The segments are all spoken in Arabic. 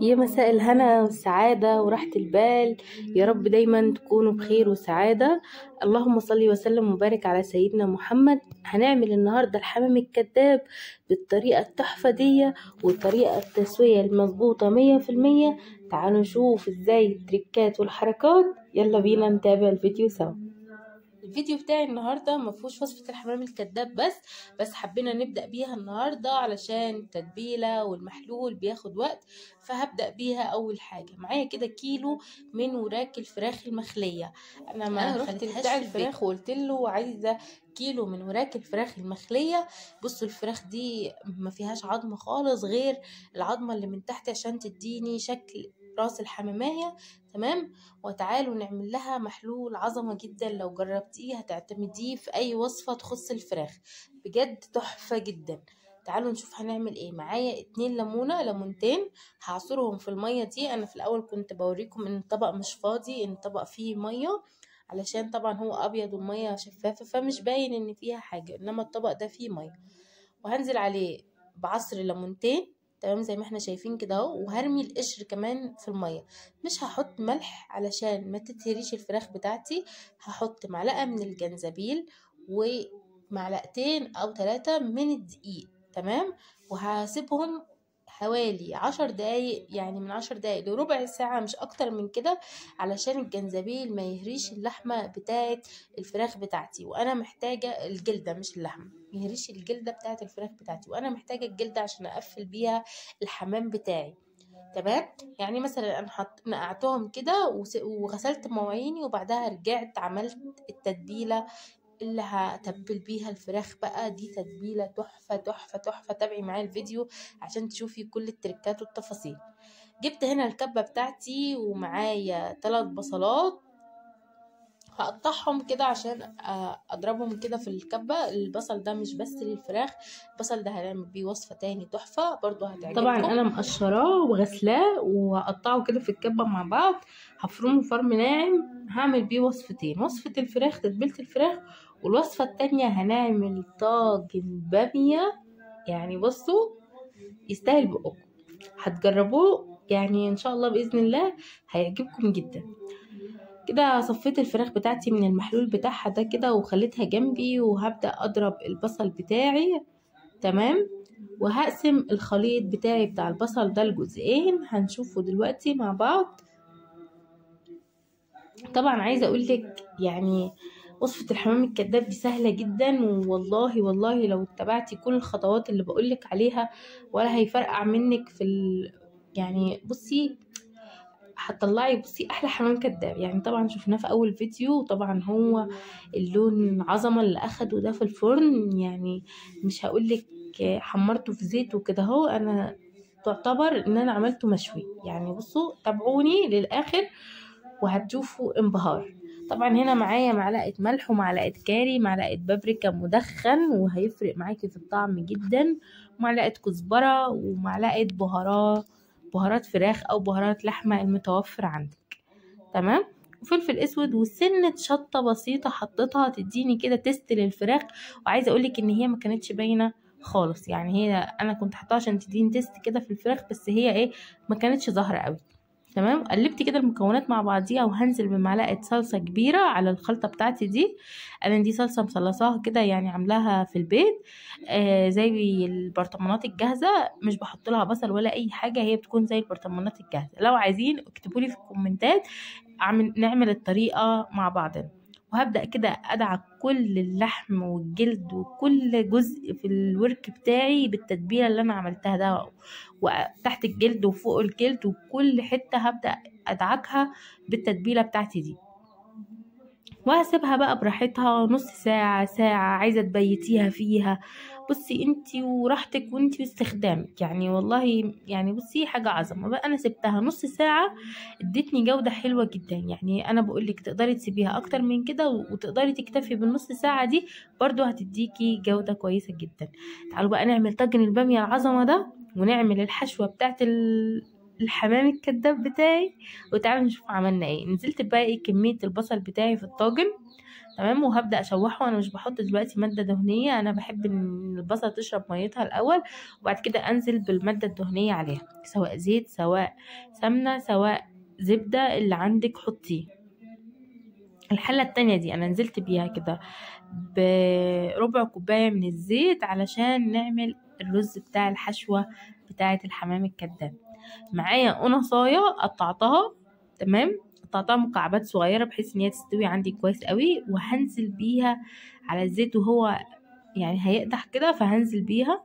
يا مساء الهنا والسعادة وراحة البال. يا رب دايما تكونوا بخير وسعادة. اللهم صل وسلم وبارك على سيدنا محمد. هنعمل النهاردة الحمام الكذاب بالطريقة التحفة دي والطريقة التسوية المظبوطة 100%. تعالوا نشوف ازاي التريكات والحركات. يلا بينا نتابع الفيديو سوا. الفيديو بتاعي النهارده مفهوش وصفة الحمام الكذاب بس حبينا نبدأ بيها النهارده علشان التتبيلة والمحلول بياخد وقت، فهبدأ بيها. اول حاجة معايا كده كيلو من وراك الفراخ المخلية. انا رحت بتاع الفراخ وقلت له عايزة كيلو من وراك الفراخ المخلية. بصوا الفراخ دي ما فيهاش عظم خالص غير العظمة اللي من تحت عشان تديني شكل راس الحمامية. تمام. وتعالوا نعمل لها محلول عظمة جدا، لو جربتيه هتعتمديه في اي وصفة تخص الفراخ، بجد تحفة جدا. تعالوا نشوف هنعمل ايه. معايا 2 ليمونتين هعصرهم في المية دي. انا في الاول كنت بوريكم ان الطبق مش فاضي، ان الطبق فيه مية، علشان طبعا هو ابيض والمية شفافة فمش باين ان فيها حاجة، انما الطبق ده فيه مية. وهنزل عليه بعصر ليمونتين، تمام زي ما احنا شايفين كده اهو. وهرمي القشر كمان في الميه. مش هحط ملح علشان ما تتهريش الفراخ بتاعتي. هحط معلقه من الجنزبيل ومعلقتين او 3 من الدقيق. تمام. وهسيبهم حوالي 10 دقايق، يعني من 10 دقايق لربع ساعة مش اكتر من كده، علشان الجنزبيل ما يهريش اللحمة بتاعت الفراخ بتاعتي. وانا محتاجة الجلدة مش اللحمة، يهريش الجلدة بتاعت الفراخ بتاعتي، وانا محتاجة الجلدة عشان اقفل بيها الحمام بتاعي. تمام. يعني مثلا انا نقعتهم كده وغسلت مواعيني، وبعدها رجعت عملت التتبيلة اللي هتبل بيها الفراخ. بقى دي تتبيلة تحفة تحفة تحفة. تابعي معايا الفيديو عشان تشوفي كل التركات والتفاصيل. جبت هنا الكبة بتاعتي ومعايا 3 بصلات، هقطعهم كده عشان اضربهم كده في الكبة. البصل ده مش بس للفراخ، البصل ده هنعمل بيه وصفة تاني تحفة برضو هتعجبكم. طبعا انا مقشراه وغسلاه وهقطعه كده في الكبة مع بعض. هفرمه فرم ناعم، هعمل بيه وصفتين: وصفة الفراخ تتبيلة الفراخ، والوصفة التانية هنعمل طاجن بامية. يعني بصوا يستاهل بقكم، هتجربوه يعني ان شاء الله باذن الله هيعجبكم جدا. كده صفيت الفراخ بتاعتي من المحلول بتاعها ده كده وخليتها جنبي، وهبدأ اضرب البصل بتاعي. تمام. وهقسم الخليط بتاعي بتاع البصل ده لجزئين، هنشوفه دلوقتي مع بعض. طبعا عايزه اقولك يعني وصفة الحمام الكذاب دي سهلة جدا، والله والله لو اتبعتي كل الخطوات اللي بقولك عليها ولا هيفرقع منك يعني بصي هتطلعي احلى حمام كداب. يعني طبعا شفناه في اول فيديو، وطبعا هو اللون عظمه اللي اخده ده في الفرن. يعني مش هقولك حمرته في زيت وكده، هو انا تعتبر ان انا عملته مشوي. يعني بصوا تابعوني للاخر وهتشوفوا انبهار. طبعا هنا معايا معلقه ملح ومعلقه كاري، معلقه بابريكا مدخن وهيفرق معاكي في الطعم جدا، معلقه كزبره، ومعلقه بهارات فراخ او بهارات لحمه المتوفر عندك. تمام. وفلفل اسود وسنه شطه بسيطه حطيتها تديني كده تست للفراخ. وعايزه اقولك ان هي ما كانتش باينه خالص، يعني هي انا كنت حطاها عشان تديني تست كده في الفراخ، بس هي ما كانتش ظاهره قوي. تمام. قلبت كده المكونات مع بعضيها، وهنزل بمعلقه صلصه كبيره على الخلطه بتاعتي دي. انا دي صلصه مصلصاها كده، يعني عاملاها في البيت زي البرطمانات الجاهزه، مش بحط لها بصل ولا اي حاجه، هي بتكون زي البرطمانات الجاهزه. لو عايزين اكتبوا لي في الكومنتات نعمل الطريقه مع بعضنا. وهبدأ كده أدعك كل اللحم والجلد وكل جزء في الورك بتاعي بالتتبيلة اللي أنا عملتها ده، وتحت الجلد وفوق الجلد وكل حتة هبدأ أدعكها بالتتبيلة بتاعتي دي. وهسيبها بقى براحتها نص ساعة ساعة، عايزة تبيتيها فيها بصي انتي وراحتك وانتي واستخدامك. يعني والله يعني بصي حاجة عظمة بقى. انا سبتها نص ساعة ادتني جودة حلوة جدا. يعني انا بقولك تقدري تسيبيها اكتر من كده وتقدري تكتفي بالنص ساعة دي برضو هتديكي جودة كويسة جدا. تعالوا بقى نعمل طاجن البامية العظمة ده، ونعمل الحشوة بتاعت الحمام الكداب بتاعي. وتعالوا نشوف عملنا ايه. نزلت بقى كمية البصل بتاعي في الطاجن. تمام. وهبدا اشوحه. انا مش بحط دلوقتي ماده دهنيه، انا بحب ان البصله تشرب ميتها الاول وبعد كده انزل بالماده الدهنيه عليها، سواء زيت سواء سمنه سواء زبده، اللي عندك حطيه. الحله التانية دي انا نزلت بيها كده بربع كوبايه من الزيت علشان نعمل الرز بتاع الحشوه بتاعه الحمام الكداب. معايا قنصايه قطعتها، تمام، قطعتها مكعبات صغيره بحيث ان هي تستوي عندي كويس قوي، وهنزل بيها على الزيت وهو يعني هيقدح كده، فهنزل بيها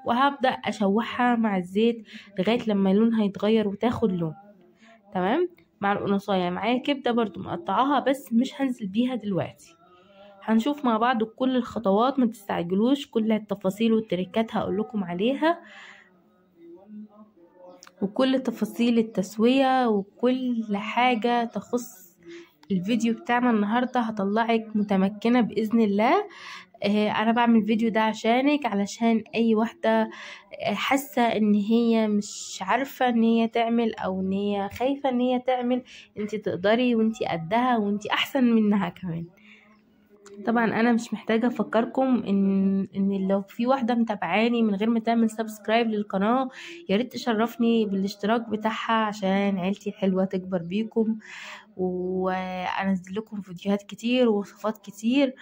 وهبدا اشوحها مع الزيت لغايه لما لونها يتغير وتاخد لون. تمام. مع القنصايه معايا كبده برضو مقطعاها بس مش هنزل بيها دلوقتي. هنشوف مع بعض كل الخطوات، ما تستعجلوش، كل التفاصيل والتركات هقول لكم عليها، وكل تفاصيل التسوية وكل حاجة تخص الفيديو بتاعنا النهاردة هطلعك متمكنة بإذن الله. انا بعمل فيديو ده عشانك، علشان اي واحدة حاسة ان هي مش عارفة ان هي تعمل او ان هي خايفة ان هي تعمل، انتي تقدري وانتي قدها وانتي احسن منها كمان. طبعا انا مش محتاجه افكركم ان لو في واحده متابعاني من غير ما تعمل سبسكرايب للقناه، يا ريت تشرفني بالاشتراك بتاعها عشان عيلتي الحلوه تكبر بيكم، وانزل لكم فيديوهات كتير ووصفات كتير،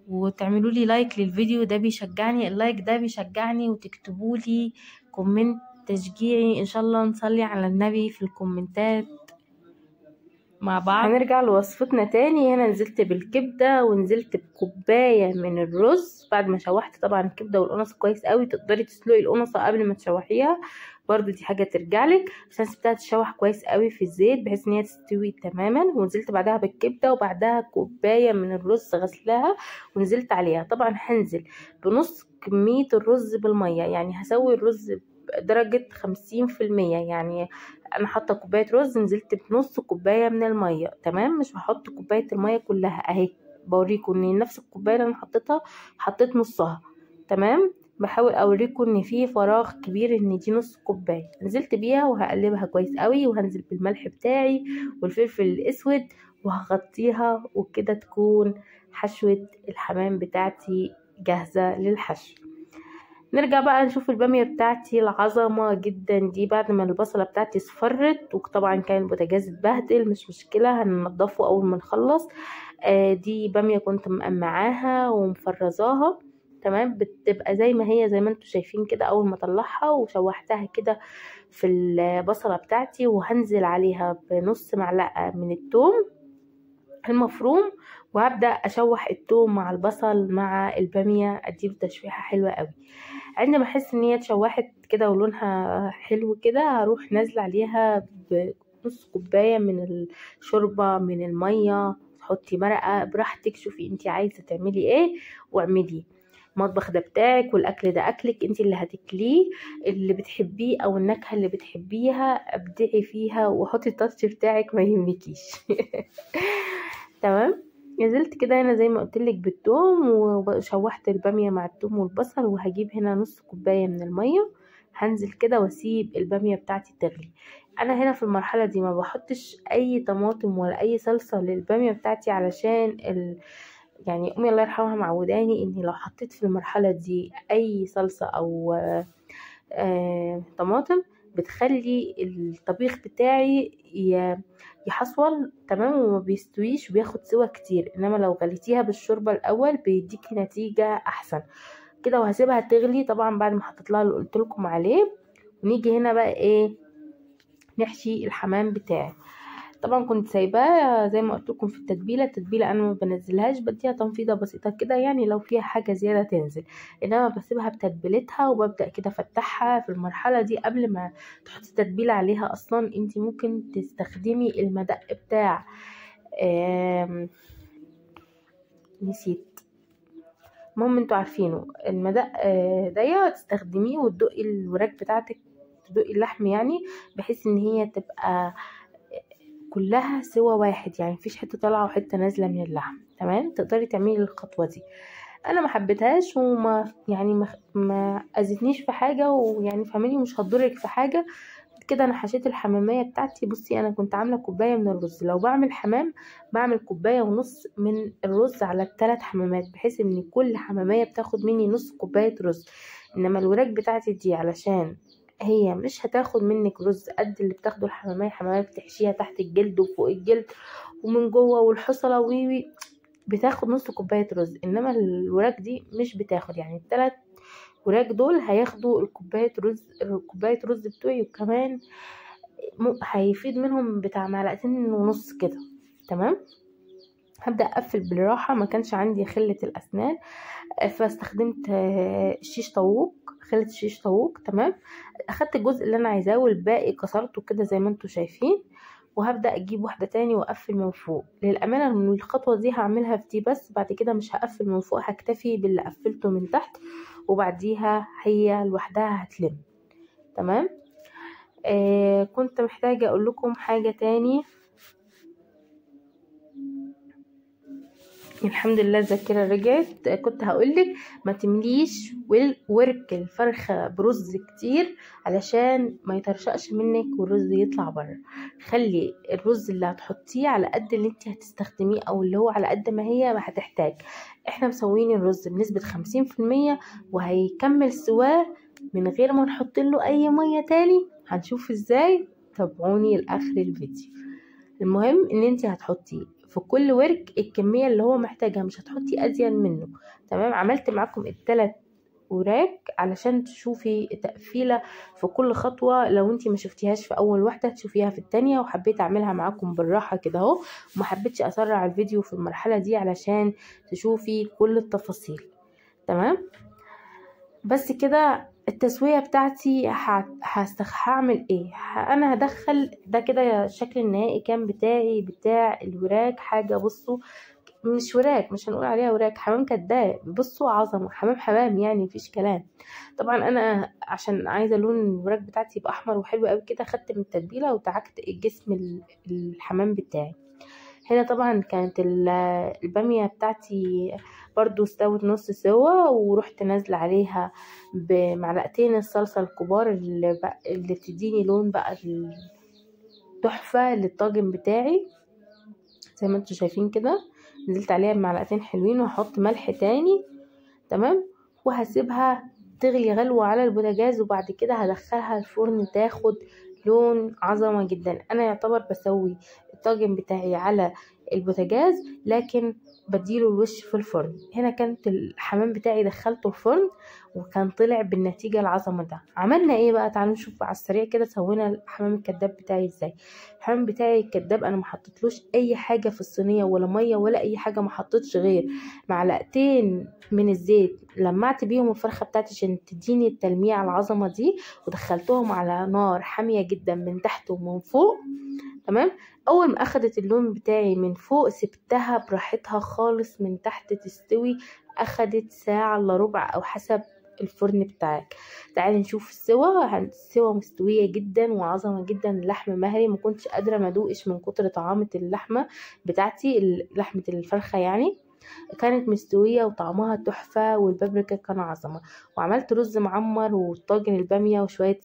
وتعملوا لي لايك للفيديو ده بيشجعني، اللايك ده بيشجعني، وتكتبوا لي كومنت تشجيعي ان شاء الله. نصلي على النبي في الكومنتات مع بعض. هنرجع لوصفتنا تاني. هنا نزلت بالكبدة ونزلت بكوباية من الرز بعد ما شوحت طبعا الكبدة والقنصة كويس قوي. تقدري تسلقي القنصة قبل ما تشوحيها برضو، دي حاجة ترجعلك، بس انا سبتها تشوح كويس قوي في الزيت بحيث ان هي تستوي تماما. ونزلت بعدها بالكبدة وبعدها كوباية من الرز غسلها ونزلت عليها. طبعا هنزل بنص كمية الرز بالمية، يعني هسوي الرز درجة 50%، يعني انا حاطه كوبايه رز نزلت بنص كوبايه من الميه. تمام، مش هحط كوبايه الميه كلها اهي، بوريكم ان نفس الكوبايه اللي انا حطيتها حطيت نصها. تمام، بحاول اوريكم ان في فراغ كبير، ان دي نص كوبايه. نزلت بيها وهقلبها كويس قوي، وهنزل بالملح بتاعي والفلفل الاسود وهغطيها، وكده تكون حشوه الحمام بتاعتي جاهزه للحشو. نرجع بقى نشوف البامية بتاعتي العظمة جدا دي بعد ما البصلة بتاعتي صفرت، وطبعا كان البوتاجاز اتبهدل، مش مشكلة هننضفه اول ما نخلص. دي بامية كنت مقمعاها ومفرزاها. تمام، بتبقى زي ما هي زي ما انتوا شايفين كده. اول ما اطلعها وشوحتها كده في البصلة بتاعتي، وهنزل عليها بنص معلقة من الثوم المفروم، وهبدأ اشوح الثوم مع البصل مع البامية، اديله تشويحة حلوة قوي. عندما احس ان هي اتشوحت كده ولونها حلو كده، هروح نازله عليها بنص كوبايه من الشوربه من الميه. تحطي مرقه براحتك، شوفي انتي عايزه تعملي ايه واعمليه. المطبخ ده بتاعك والاكل ده اكلك، انتي اللي هتاكليه اللي بتحبيه او النكهه اللي بتحبيها ابدعي فيها وحطي التاتش بتاعك ما يهمكيش. تمام، نزلت كده هنا زي ما قلتلك بالثوم، وشوحت الباميه مع الثوم والبصل، وهجيب هنا نص كوبايه من الميه. هنزل كده واسيب الباميه بتاعتي تغلي. انا هنا في المرحله دي ما بحطش اي طماطم ولا اي صلصه للباميه بتاعتي، علشان يعني امي الله يرحمها معوداني اني لو حطيت في المرحله دي اي صلصه او طماطم بتخلي الطبيخ بتاعي يحصول. تمام، وما بيستويش وبياخد سوا كتير، انما لو غليتيها بالشوربه الاول بيديكي نتيجه احسن كده. وهسيبها تغلي طبعا بعد ما حطيت لها اللي قلت لكم عليه. ونيجي هنا بقى ايه، نحشي الحمام بتاعي. طبعا كنت سايباه زي ما قلت لكم في التتبيله انا ما بنزلهاش، بديها تنفيضه بسيطه كده، يعني لو فيها حاجه زياده تنزل، انما بسيبها بتتبيلتها. وببدا كده افتحها في المرحله دي قبل ما تحطي تتبيله عليها. اصلا انت ممكن تستخدمي المدق بتاع نسيت، المهم انتوا عارفينه المدق ده تستخدميه وتدقي الوراك بتاعتك، تدقي اللحم يعني، بحيث ان هي تبقى كلها سوا واحد، يعني مفيش حته طالعه وحته نازله من اللحم. تمام، تقدري تعملي الخطوه دي. انا ما حبيتهاش وما يعني ما اذتنيش في حاجه، ويعني فاهماني مش هتضرك في حاجه، كده انا حشيت الحمامية بتاعتي. بصي انا كنت عاملة كوباية من الرز، لو بعمل حمام بعمل كوباية ونص من الرز على ال3 حمامات، بحيث ان كل حمامية بتاخد مني نص كوباية رز. انما الوراك بتاعتي دي علشان هي مش هتاخد منك رز قد اللي بتاخده الحمامية. الحمامية بتحشيها تحت الجلد وفوق الجلد ومن جوه والحصلة ويوي، بتاخد نص كوباية رز. انما الوراك دي مش بتاخد، يعني ال3 وراك دول هياخدوا الكوباية رز بتوعي، وكمان هيفيد منهم بتاع 2.5 معلقة كده. تمام. هبدأ اقفل بالراحة، ما كانش عندي خلة الاسنان فاستخدمت شيش طاووق، خلة شيش طاووق. تمام. اخدت الجزء اللي انا عايزاه والباقي كسرته كده زي ما انتوا شايفين، وهبدأ اجيب واحدة تاني واقفل من فوق. للأمانة من الخطوة دي هعملها في دي بس، بعد كده مش هقفل من فوق، هكتفي باللي قفلته من تحت، وبعديها هي لوحدها هتلم. تمام. كنت محتاجة اقول لكم حاجة تاني. الحمد لله الذاكرة رجعت. كنت هقولك ما تمليش ورك الفرخة برز كتير علشان ما يطرشقش منك والرز يطلع بره. خلي الرز اللي هتحطيه على قد اللي انت هتستخدميه، او اللي هو على قد ما هي ما هتحتاج. احنا مسوين الرز بنسبة 50% وهيكمل سواه من غير ما نحط له اي مية تاني. هنشوف ازاي، تابعوني لاخر الفيديو. المهم ان انت هتحطي في كل ورك الكمية اللي هو محتاجها، مش هتحطي ازيد منه. تمام. عملت معاكم ال3 وراك علشان تشوفي تقفيلة في كل خطوة. لو انتي ما شفتيهاش في اول واحدة تشوفيها في التانية، وحبيت اعملها معاكم بالراحة كده اهو، وما حبيتش اسرع الفيديو في المرحلة دي علشان تشوفي كل التفاصيل. تمام. بس كده التسوية بتاعتي هعمل ايه؟ انا هدخل ده كده الشكل النهائي كان بتاع الوراك. حاجة بصوا، مش وراك، مش هنقول عليها وراك، حمام كداب. بصوا عظمة، حمام يعني مفيش كلام. طبعا انا عشان عايزة لون الوراك بتاعتي يبقى احمر وحلو قوي كده، خدت من التتبيلة وتعكت جسم الحمام بتاعي. هنا طبعا كانت البامية بتاعتي برضو استوت نص سوا، ورحت نازله عليها بمعلقتين الصلصة الكبار اللي بتديني لون بقى تحفة للطاجن بتاعي زي ما انتوا شايفين كده. نزلت عليها بمعلقتين حلوين، وهحط ملح تاني. تمام. وهسيبها تغلي غلوة على البوتاجاز، وبعد كده هدخلها الفرن تاخد لون عظمة جدا. انا يعتبر بسوي الطاجن بتاعي على البوتاجاز، لكن بديله الوش في الفرن. هنا كانت الحمام بتاعي دخلته الفرن وكان طلع بالنتيجة العظمة ده. عملنا ايه بقى؟ تعالوا نشوف على السريع كده سوينا الحمام الكداب بتاعي ازاي. الحمام بتاعي الكداب انا ما حطيتلوش اي حاجة في الصينية، ولا مية ولا اي حاجة، ما حطيتش غير معلقتين من الزيت لمعت بيهم الفرخة بتاعتي عشان تديني التلميع العظمة دي، ودخلتهم على نار حامية جدا من تحت ومن فوق. تمام. اول ما اخدت اللون بتاعي من فوق سبتها براحتها خالص من تحت تستوي. اخدت ساعة الا ربع او حسب الفرن بتاعك. تعالي نشوف السوا مستوية جدا وعظمة جدا. اللحم مهري، ما كنتش قادرة ما ادوقش من كتر طعامة اللحمة بتاعتي، لحمة الفرخة يعني كانت مستوية وطعمها تحفة، والبابريكا كان عظمة. وعملت رز معمر وطاجن البامية وشوية